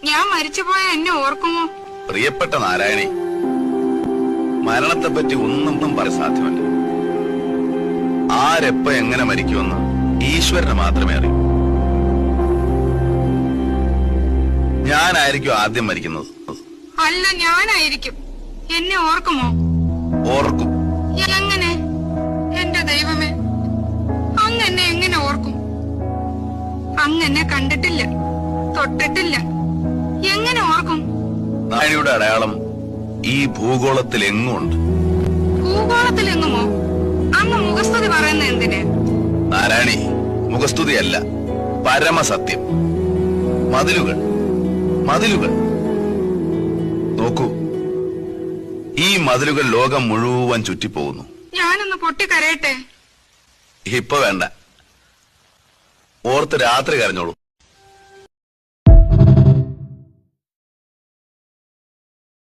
ഞാൻ മരിച്ചുപോയ എന്നെ ഓർക്കുമോ? പ്രിയപ്പെട്ട നാരായണി, മരണത്തെപ്പറ്റി ഒന്നും പറയാൻ സാധ്യമല്ല. ആരെപ്പ എങ്ങനെ മരിക്കുമെന്ന് ഈശ്വരന് മാത്രമേ അറിയൂ. ഞാനായിരിക്കും ആദ്യം മരിക്കുന്നത്. അല്ല, ഞാനായിരിക്കും. എന്നെ ഓർക്കുമോ? ഓർക്കും. എങ്ങനെ? എന്റെ ദൈവമേ, അങ്ങെന്നെ എങ്ങനെ ഓർക്കും? അങ്ങെന്നെ കണ്ടിട്ടില്ല, തൊട്ടിട്ടില്ല, എങ്ങനെ ഓർക്കും? നാരായണിയുടെ അടയാളം ഈ ഭൂഗോളത്തിൽ എങ്ങുമുണ്ട്. ഭൂഗോളത്തിലെങ്ങുമോ? അങ്ങ് മുഖസ്തുതി പറയുന്ന എന്തിന്? നാരായണി, മുഖസ്തുതിയല്ല, പരമസത്യം. മതിലുകൾ, മതിലുകൾ നോക്കൂ. ഈ മതിലുകൾ ലോകം മുഴുവൻ ചുറ്റിപ്പോകുന്നു. ഞാനൊന്ന് പൊട്ടിക്കരയട്ടെ? ഇപ്പൊ വേണ്ട, ഓർത്ത് രാത്രി കരഞ്ഞോളൂ.